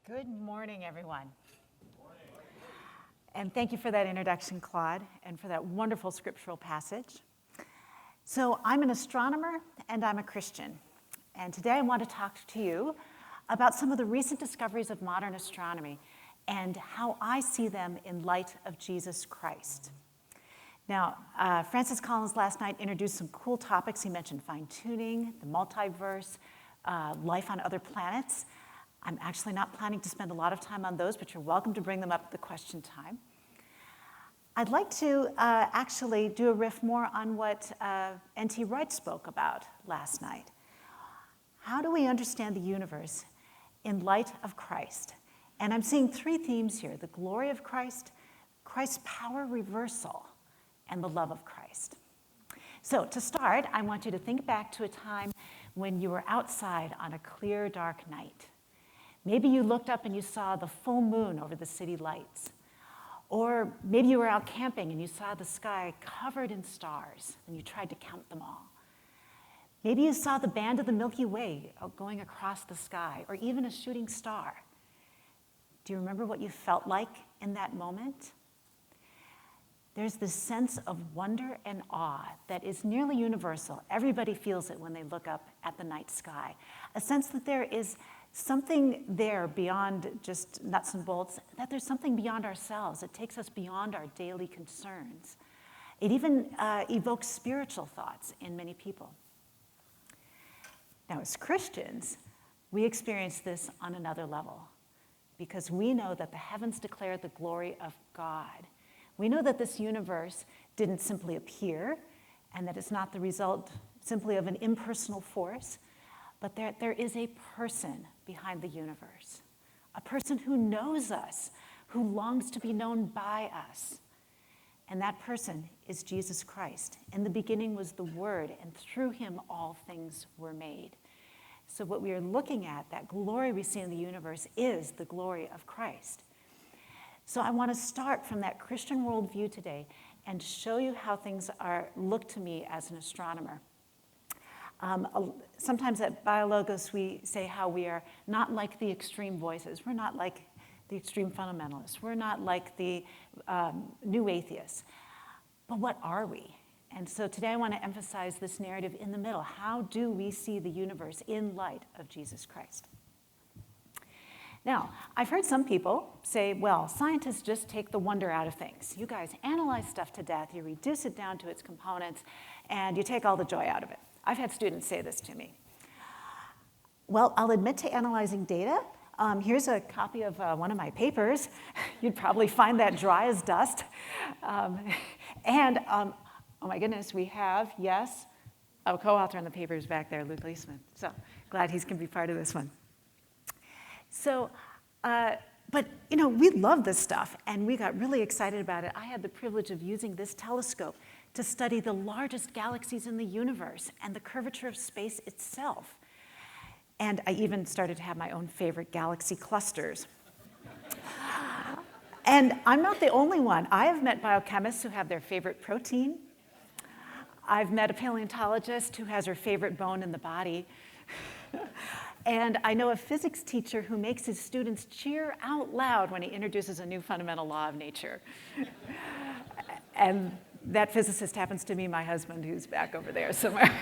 Good morning, everyone. And thank you for that introduction, Claude, and for that wonderful scriptural passage. So I'm an astronomer and I'm a Christian. And today I want to talk to you about some of the recent discoveries of modern astronomy and how I see them in light of Jesus Christ. Now, Francis Collins last night introduced some cool topics. He mentioned fine-tuning, the multiverse, life on other planets. I'm actually not planning to spend a lot of time on those, but you're welcome to bring them up at the question time. I'd like to actually do a riff more on what N.T. Wright spoke about last night. How do we understand the universe in light of Christ? And I'm seeing three themes here: the glory of Christ, Christ's power reversal, and the love of Christ. So to start, I want you to think back to a time when you were outside on a clear, dark night. Maybe you looked up and you saw the full moon over the city lights. Or maybe you were out camping and you saw the sky covered in stars and you tried to count them all. Maybe you saw the band of the Milky Way going across the sky, or even a shooting star. Do you remember what you felt like in that moment? There's this sense of wonder and awe that is nearly universal. Everybody feels it when they look up at the night sky. A sense that there is something there beyond just nuts and bolts, that there's something beyond ourselves. It takes us beyond our daily concerns. It even evokes spiritual thoughts in many people. Now, as Christians, we experience this on another level because we know that the heavens declare the glory of God. We know that this universe didn't simply appear and that it's not the result simply of an impersonal force, but there is a person behind the universe, a person who knows us, who longs to be known by us. And that person is Jesus Christ. In the beginning was the Word, and through him all things were made. So what we are looking at, that glory we see in the universe, is the glory of Christ. So I want to start from that Christian worldview today and show you how things look to me as an astronomer. Sometimes at BioLogos we say how we are not like the extreme voices. We're not like the extreme fundamentalists. We're not like the new atheists. But what are we? And so today I want to emphasize this narrative in the middle. How do we see the universe in light of Jesus Christ? Now, I've heard some people say, well, scientists just take the wonder out of things. You guys analyze stuff to death, you reduce it down to its components, and you take all the joy out of it. I've had students say this to me. Well, I'll admit to analyzing data. Here's a copy of one of my papers. You'd probably find that dry as dust. Oh my goodness, we have, yes, a co-author on the paper is back there, Luke Leisman. So glad he's going to be part of this one. So, but we love this stuff, and we got really excited about it. I had the privilege of using this telescope to study the largest galaxies in the universe and the curvature of space itself. And I even started to have my own favorite galaxy clusters. And I'm not the only one. I have met biochemists who have their favorite protein. I've met a paleontologist who has her favorite bone in the body. And I know a physics teacher who makes his students cheer out loud when he introduces a new fundamental law of nature. And that physicist happens to be my husband, who's back over there somewhere.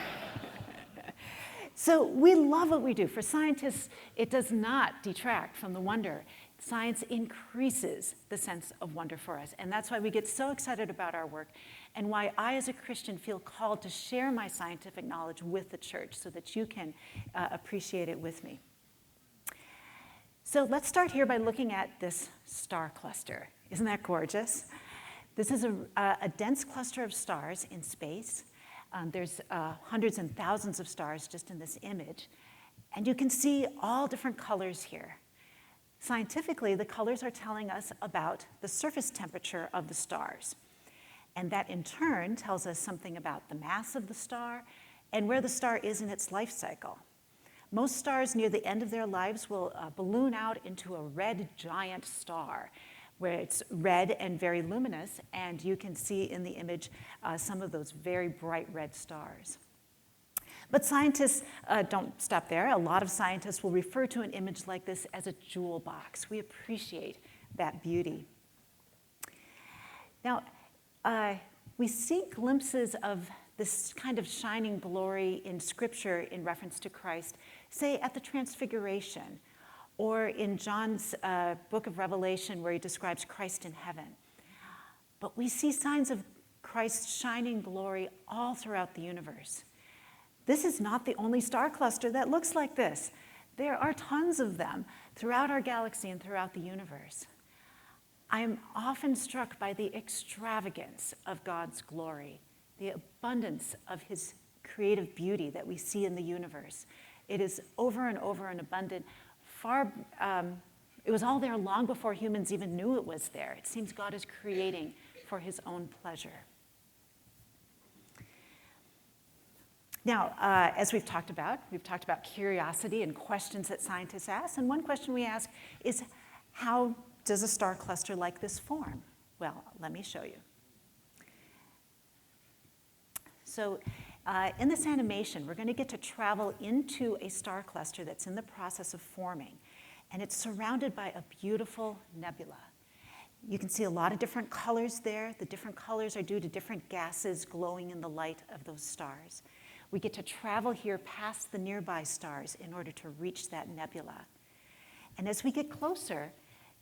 So we love what we do. For scientists, it does not detract from the wonder. Science increases the sense of wonder for us. And that's why we get so excited about our work, and why I, as a Christian, feel called to share my scientific knowledge with the church so that you can appreciate it with me. So let's start here by looking at this star cluster. Isn't that gorgeous? This is a dense cluster of stars in space. There's hundreds and thousands of stars just in this image. And you can see all different colors here. Scientifically, the colors are telling us about the surface temperature of the stars. And that, in turn, tells us something about the mass of the star and where the star is in its life cycle. Most stars near the end of their lives will balloon out into a red giant star, where it's red and very luminous, and you can see in the image some of those very bright red stars. But scientists don't stop there. A lot of scientists will refer to an image like this as a jewel box. We appreciate that beauty. Now, we see glimpses of this kind of shining glory in Scripture in reference to Christ, say at the Transfiguration, or in John's book of Revelation where he describes Christ in heaven. But we see signs of Christ's shining glory all throughout the universe. This is not the only star cluster that looks like this. There are tons of them throughout our galaxy and throughout the universe. I am often struck by the extravagance of God's glory, the abundance of his creative beauty that we see in the universe. It is over and over and abundant. It was all there long before humans even knew it was there. It seems God is creating for his own pleasure. Now, as we've talked about curiosity and questions that scientists ask. And one question we ask is, how does a star cluster like this form? Well, let me show you. So in this animation, we're going to get to travel into a star cluster that's in the process of forming. And it's surrounded by a beautiful nebula. You can see a lot of different colors there. The different colors are due to different gases glowing in the light of those stars. We get to travel here past the nearby stars in order to reach that nebula. And as we get closer,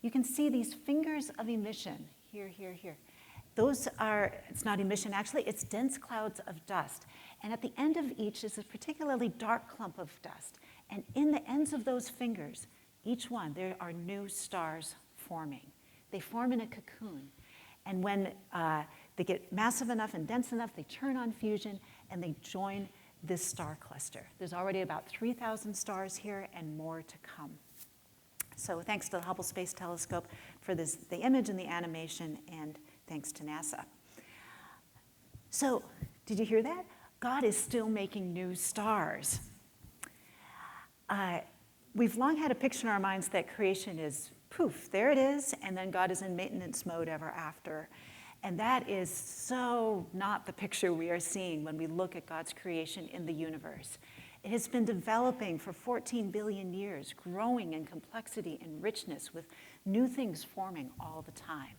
you can see these fingers of emission, here, here, here. Those are, it's not emission actually, it's dense clouds of dust. And at the end of each is a particularly dark clump of dust. And in the ends of those fingers, each one, there are new stars forming. They form in a cocoon. And when they get massive enough and dense enough, they turn on fusion and they join this star cluster. There's already about 3,000 stars here and more to come. So thanks to the Hubble Space Telescope for the image and the animation, and thanks to NASA. So did you hear that? God is still making new stars. We've long had a picture in our minds that creation is poof, there it is, and then God is in maintenance mode ever after. And that is so not the picture we are seeing when we look at God's creation in the universe. It has been developing for 14 billion years, growing in complexity and richness with new things forming all the time.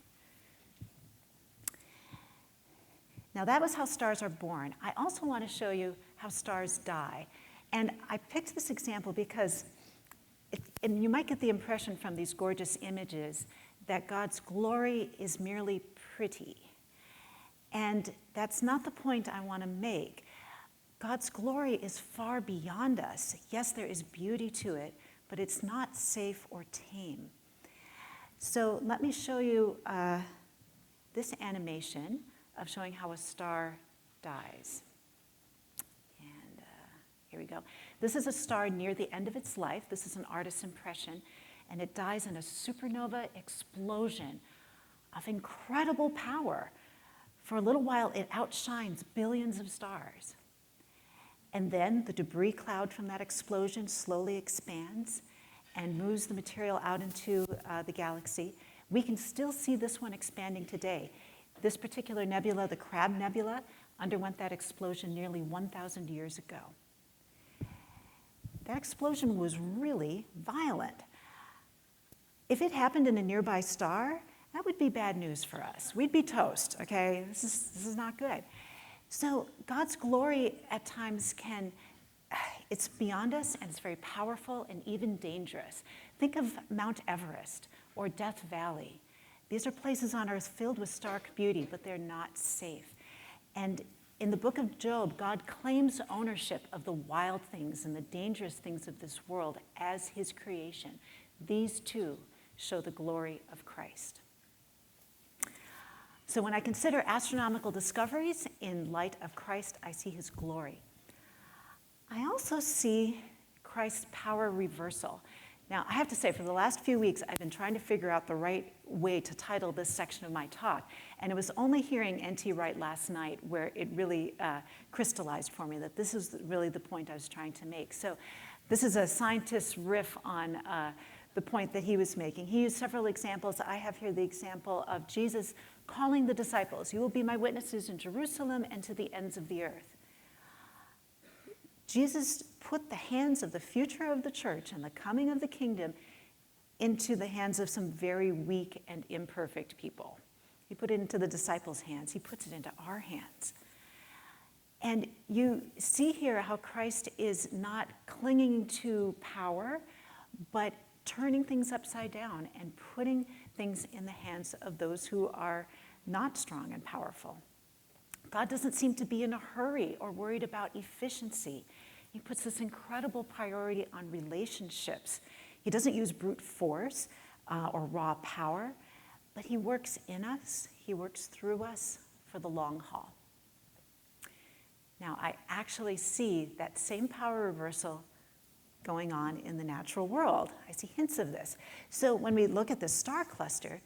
Now that was how stars are born. I also want to show you how stars die. And I picked this example because, and you might get the impression from these gorgeous images that God's glory is merely pretty. And that's not the point I want to make. God's glory is far beyond us. Yes, there is beauty to it, but it's not safe or tame. So let me show you this animation of showing how a star dies. And here we go. This is a star near the end of its life. This is an artist's impression. And it dies in a supernova explosion of incredible power. For a little while, it outshines billions of stars. And then the debris cloud from that explosion slowly expands and moves the material out into the galaxy. We can still see this one expanding today. This particular nebula, the Crab Nebula, underwent that explosion nearly 1,000 years ago. That explosion was really violent. If it happened in a nearby star, that would be bad news for us. We'd be toast, okay? This is not good. So God's glory at times it's beyond us, and it's very powerful and even dangerous. Think of Mount Everest or Death Valley. These are places on earth filled with stark beauty, but they're not safe. And in the book of Job, God claims ownership of the wild things and the dangerous things of this world as his creation. These too show the glory of Christ. So when I consider astronomical discoveries in light of Christ, I see his glory. I also see Christ's power reversal. Now, I have to say, for the last few weeks, I've been trying to figure out the right way to title this section of my talk. And it was only hearing N.T. Wright last night where it really crystallized for me that this is really the point I was trying to make. So this is a scientist's riff on the point that he was making. He used several examples. I have here the example of Jesus calling the disciples, "You will be my witnesses in Jerusalem and to the ends of the earth." Jesus put the hands of the future of the church and the coming of the kingdom into the hands of some very weak and imperfect people. He put it into the disciples' hands. He puts it into our hands. And you see here how Christ is not clinging to power, but turning things upside down and putting things in the hands of those who are not strong and powerful. God doesn't seem to be in a hurry or worried about efficiency. He puts this incredible priority on relationships. He doesn't use brute force or raw power, but he works in us, he works through us for the long haul. Now, I actually see that same power reversal going on in the natural world. I see hints of this. So when we look at the star cluster,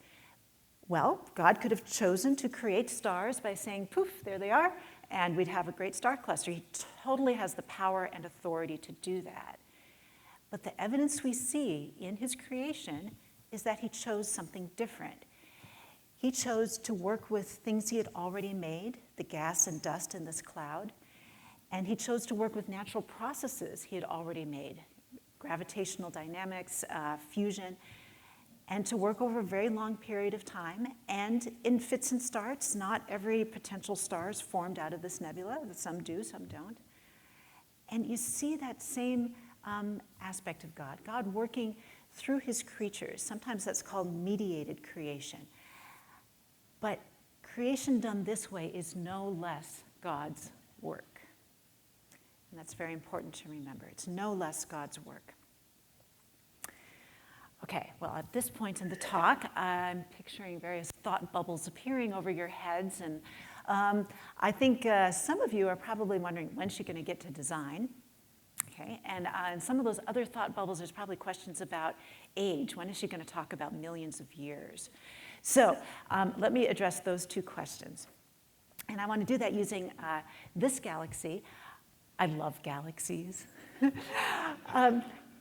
well, God could have chosen to create stars by saying, poof, there they are, and we'd have a great star cluster. He totally has the power and authority to do that. But the evidence we see in his creation is that he chose something different. He chose to work with things he had already made, the gas and dust in this cloud, and he chose to work with natural processes he had already made, gravitational dynamics, fusion, and to work over a very long period of time, and in fits and starts. Not every potential star is formed out of this nebula. Some do, some don't. And you see that same aspect of God, God working through his creatures. Sometimes that's called mediated creation. But creation done this way is no less God's work. And that's very important to remember. It's no less God's work. Okay, well, at this point in the talk, I'm picturing various thought bubbles appearing over your heads. And I think some of you are probably wondering, when's she going to get to design? Okay, and in some of those other thought bubbles, there's probably questions about age. When is she going to talk about millions of years? So let me address those two questions. And I want to do that using this galaxy. I love galaxies.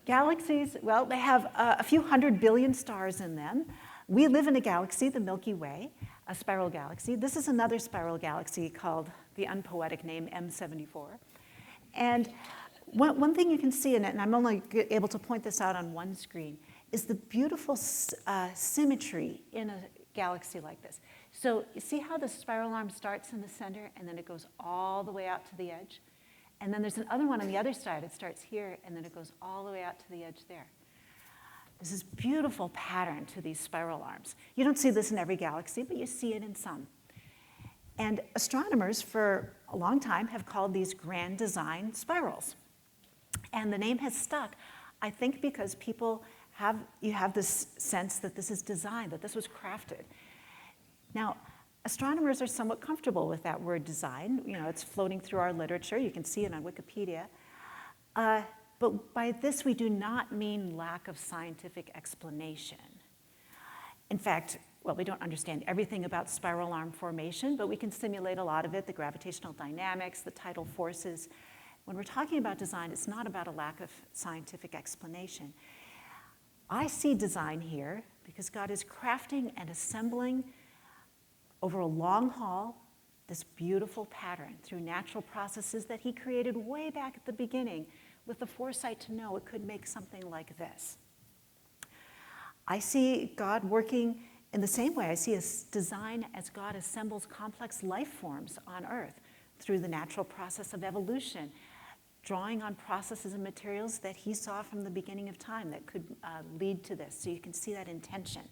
Galaxies, well, they have a few 100 billion stars in them. We live in a galaxy, the Milky Way, a spiral galaxy. This is another spiral galaxy called the unpoetic name M74. And one thing you can see in it, and I'm only able to point this out on one screen, is the beautiful symmetry in a galaxy like this. So you see how the spiral arm starts in the center and then it goes all the way out to the edge? And then there's another one on the other side. It starts here and then it goes all the way out to the edge there. There's this beautiful pattern to these spiral arms. You don't see this in every galaxy, but you see it in some. And astronomers for a long time have called these grand design spirals. And the name has stuck, I think, because you have this sense that this is design, that this was crafted. Now, astronomers are somewhat comfortable with that word design. You know, it's floating through our literature. You can see it on Wikipedia. But by this, we do not mean lack of scientific explanation. In fact, well, we don't understand everything about spiral arm formation, but we can simulate a lot of it, the gravitational dynamics, the tidal forces. When we're talking about design, it's not about a lack of scientific explanation. I see design here because God is crafting and assembling over a long haul this beautiful pattern through natural processes that he created way back at the beginning with the foresight to know it could make something like this. I see God working in the same way. I see a design as God assembles complex life forms on Earth through the natural process of evolution, drawing on processes and materials that he saw from the beginning of time that could lead to this. So you can see that intention.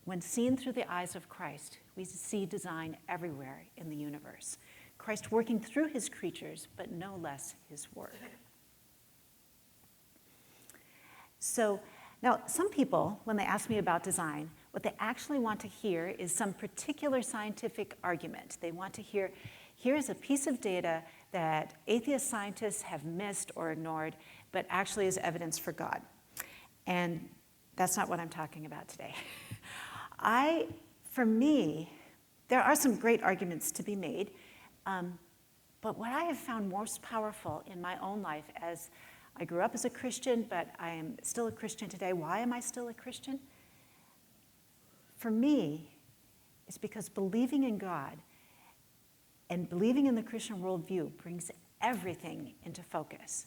When seen through the eyes of Christ, we see design everywhere in the universe. Christ working through his creatures, but no less his work. So now, some people, when they ask me about design, what they actually want to hear is some particular scientific argument. They want to hear, here's a piece of data that atheist scientists have missed or ignored, but actually is evidence for God. And that's not what I'm talking about today. For me, there are some great arguments to be made, but what I have found most powerful in my own life, as I grew up as a Christian, but I am still a Christian today. Why am I still a Christian? For me, it's because believing in God and believing in the Christian worldview brings everything into focus.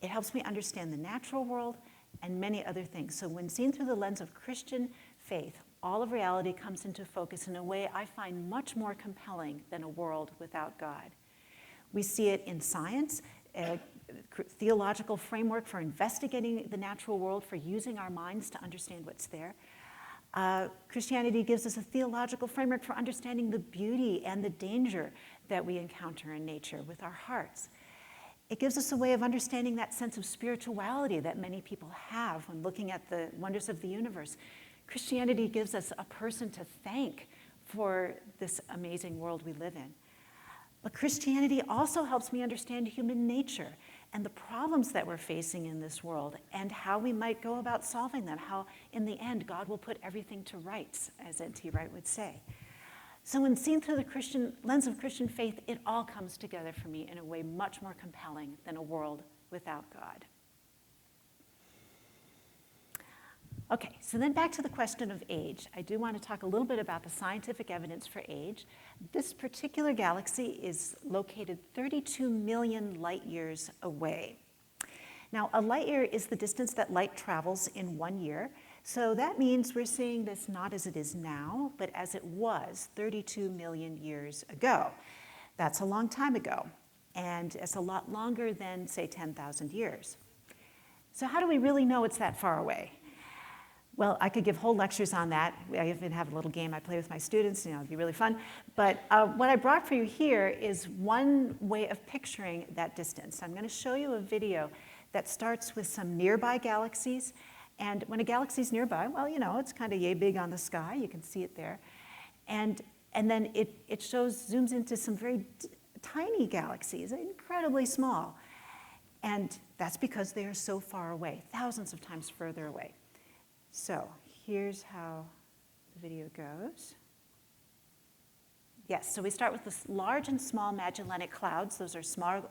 It helps me understand the natural world and many other things. So when seen through the lens of Christian faith, all of reality comes into focus in a way I find much more compelling than a world without God. We see it in science, a theological framework for investigating the natural world, for using our minds to understand what's there. Christianity gives us a theological framework for understanding the beauty and the danger that we encounter in nature with our hearts. It gives us a way of understanding that sense of spirituality that many people have when looking at the wonders of the universe. Christianity gives us a person to thank for this amazing world we live in. But Christianity also helps me understand human nature and the problems that we're facing in this world and how we might go about solving them, how in the end God will put everything to rights, as N.T. Wright would say. So when seen through the lens of Christian faith, it all comes together for me in a way much more compelling than a world without God. Okay, so then back to the question of age. I do want to talk a little bit about the scientific evidence for age. This particular galaxy is located 32 million light years away. Now, a light year is the distance that light travels in 1 year. So that means we're seeing this not as it is now, but as it was 32 million years ago. That's a long time ago, and it's a lot longer than, say, 10,000 years. So how do we really know it's that far away? Well, I could give whole lectures on that. I even have a little game I play with my students, it'd be really fun. But what I brought for you here is one way of picturing that distance. I'm going to show you a video that starts with some nearby galaxies. And when a galaxy's nearby, well, it's kind of yay big on the sky. You can see it there. And then it zooms into some very tiny galaxies, incredibly small. And that's because they are so far away, thousands of times further away. So here's how the video goes. Yes, so we start with the large and small Magellanic Clouds. Those are small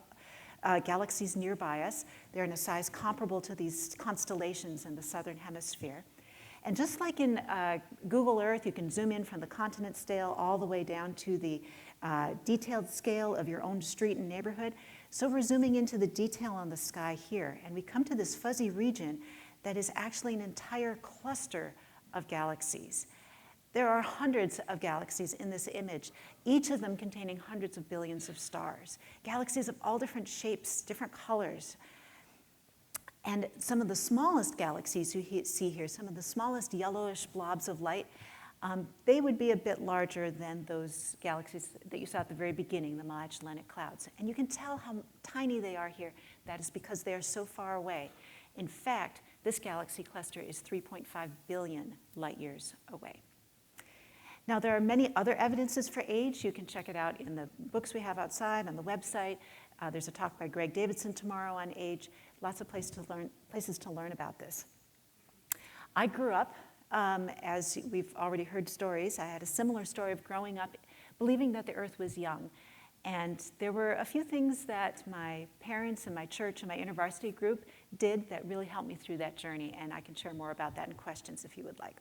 galaxies nearby us. They're in a size comparable to these constellations in the southern hemisphere. And just like in Google Earth, you can zoom in from the continent scale all the way down to the detailed scale of your own street and neighborhood. So we're zooming into the detail on the sky here. And we come to this fuzzy region that is actually an entire cluster of galaxies. There are hundreds of galaxies in this image, each of them containing hundreds of billions of stars. Galaxies of all different shapes, different colors. And some of the smallest galaxies you see here, some of the smallest yellowish blobs of light, they would be a bit larger than those galaxies that you saw at the very beginning, the Magellanic Clouds. And you can tell how tiny they are here. That is because they are so far away. In fact, this galaxy cluster is 3.5 billion light years away. Now, there are many other evidences for age. You can check it out in the books we have outside, on the website. There's a talk by Greg Davidson tomorrow on age. Lots of places to learn about this. I grew up, as we've already heard stories, I had a similar story of growing up believing that the Earth was young. And there were a few things that my parents and my church and my InterVarsity group did that really helped me through that journey, and I can share more about that in questions if you would like.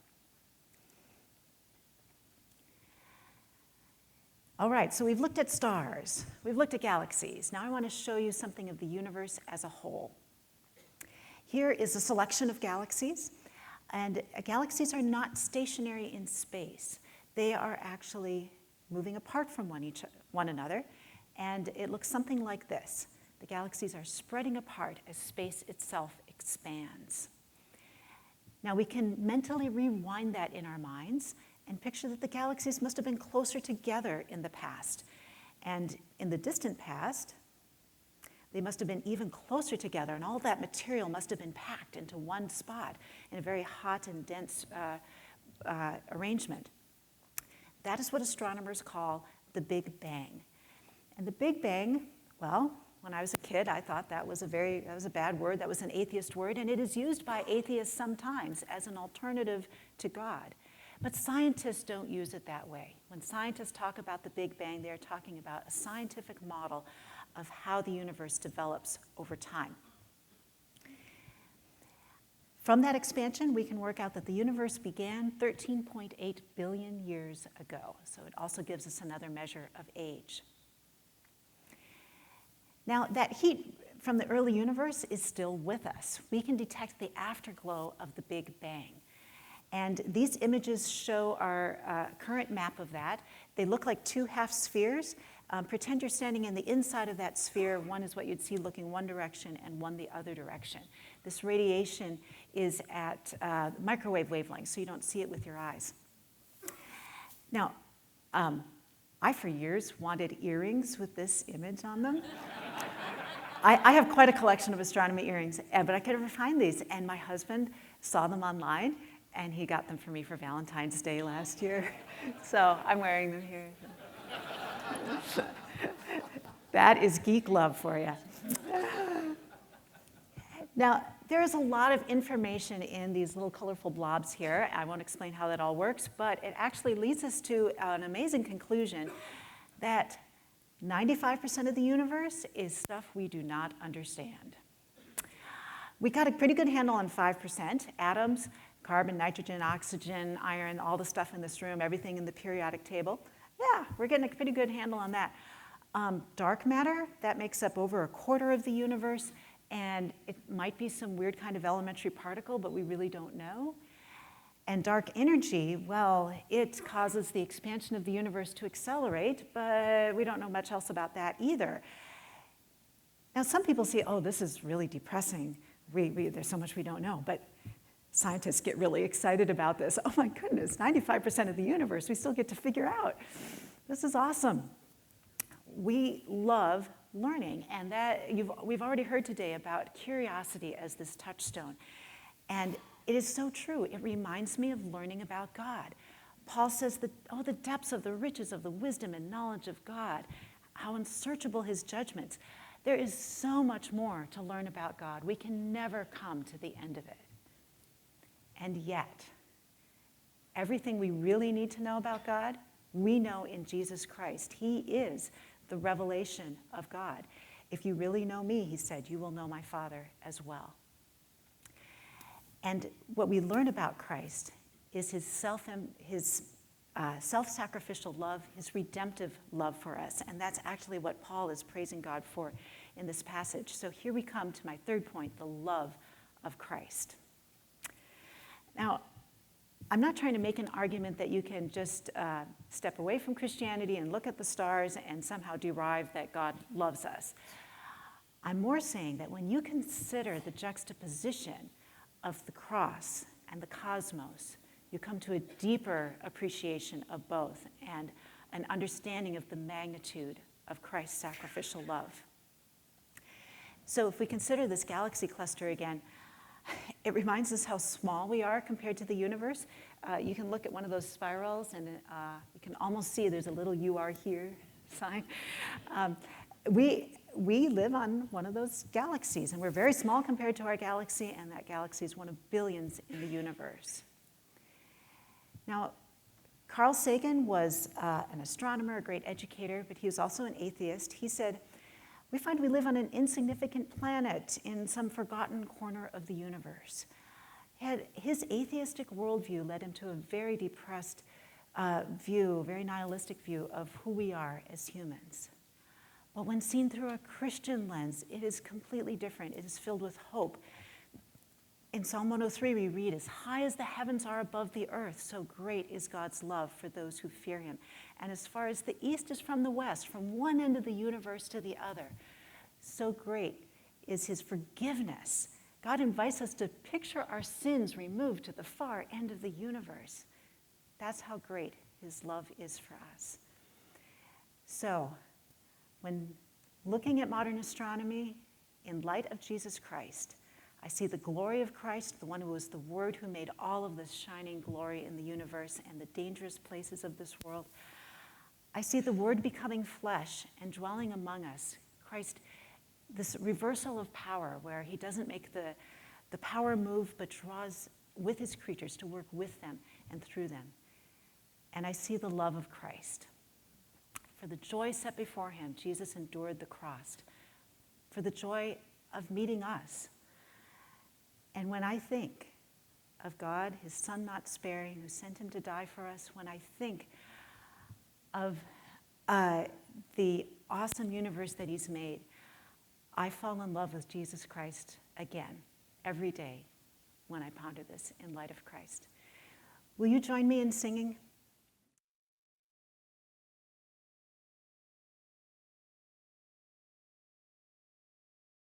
All right, so we've looked at stars, we've looked at galaxies. Now I want to show you something of the universe as a whole. Here is a selection of galaxies, and galaxies are not stationary in space. They are actually moving apart from one another, and it looks something like this. The galaxies are spreading apart as space itself expands. Now we can mentally rewind that in our minds and picture that the galaxies must have been closer together in the past. And in the distant past, they must have been even closer together, and all that material must have been packed into one spot in a very hot and dense arrangement. That is what astronomers call the Big Bang. And the Big Bang, well, when I was a kid, I thought that was a bad word, that was an atheist word, and it is used by atheists sometimes as an alternative to God. But scientists don't use it that way. When scientists talk about the Big Bang, they're talking about a scientific model of how the universe develops over time. From that expansion, we can work out that the universe began 13.8 billion years ago. So it also gives us another measure of age. Now, that heat from the early universe is still with us. We can detect the afterglow of the Big Bang. And these images show our current map of that. They look like two half spheres. Pretend you're standing in the inside of that sphere. One is what you'd see looking one direction and one the other direction. This radiation is at microwave wavelengths, so you don't see it with your eyes. Now, I for years wanted earrings with this image on them. I have quite a collection of astronomy earrings, but I could never find these. And my husband saw them online, and he got them for me for Valentine's Day last year. So I'm wearing them here. That is geek love for you. Now, there is a lot of information in these little colorful blobs here. I won't explain how that all works, but it actually leads us to an amazing conclusion that 95% of the universe is stuff we do not understand. We got a pretty good handle on 5%, atoms, carbon, nitrogen, oxygen, iron, all the stuff in this room, everything in the periodic table. Yeah, we're getting a pretty good handle on that. Dark matter, that makes up over a quarter of the universe, and it might be some weird kind of elementary particle, but we really don't know. And dark energy, well, it causes the expansion of the universe to accelerate, but we don't know much else about that either. Now, some people say, oh, this is really depressing. There's so much we don't know, but scientists get really excited about this. Oh my goodness, 95% of the universe we still get to figure out. This is awesome. We love learning, and we've already heard today about curiosity as this touchstone. And it is so true. It reminds me of learning about God. Paul says that, oh, the depths of the riches of the wisdom and knowledge of God, how unsearchable his judgments. There is so much more to learn about God. We can never come to the end of it. And yet, everything we really need to know about God, we know in Jesus Christ. He is the revelation of God. If you really know me, he said, you will know my Father as well. And what we learn about Christ is his self-sacrificial love, his redemptive love for us. And that's actually what Paul is praising God for in this passage. So here we come to my third point, the love of Christ. Now, I'm not trying to make an argument that you can just step away from Christianity and look at the stars and somehow derive that God loves us. I'm more saying that when you consider the juxtaposition of the cross and the cosmos, you come to a deeper appreciation of both and an understanding of the magnitude of Christ's sacrificial love. So if we consider this galaxy cluster again, it reminds us how small we are compared to the universe. You can look at one of those spirals and you can almost see there's a little "you are here" sign. We live on one of those galaxies, and we're very small compared to our galaxy, and that galaxy is one of billions in the universe. Now, Carl Sagan was an astronomer, a great educator, but he was also an atheist. He said, we find we live on an insignificant planet in some forgotten corner of the universe. His atheistic worldview led him to a very depressed view, a very nihilistic view of who we are as humans. But when seen through a Christian lens, it is completely different. It is filled with hope. In Psalm 103, we read, as high as the heavens are above the earth, so great is God's love for those who fear him. And as far as the east is from the west, from one end of the universe to the other, so great is his forgiveness. God invites us to picture our sins removed to the far end of the universe. That's how great his love is for us. So, when looking at modern astronomy in light of Jesus Christ, I see the glory of Christ, the one who was the Word who made all of this shining glory in the universe and the dangerous places of this world. I see the Word becoming flesh and dwelling among us. Christ, this reversal of power where he doesn't make the power move but draws with his creatures to work with them and through them. And I see the love of Christ. For the joy set before him, Jesus endured the cross. For the joy of meeting us. And when I think of God, his Son not sparing, who sent him to die for us, when I think of the awesome universe that he's made, I fall in love with Jesus Christ again every day when I ponder this in light of Christ. Will you join me in singing?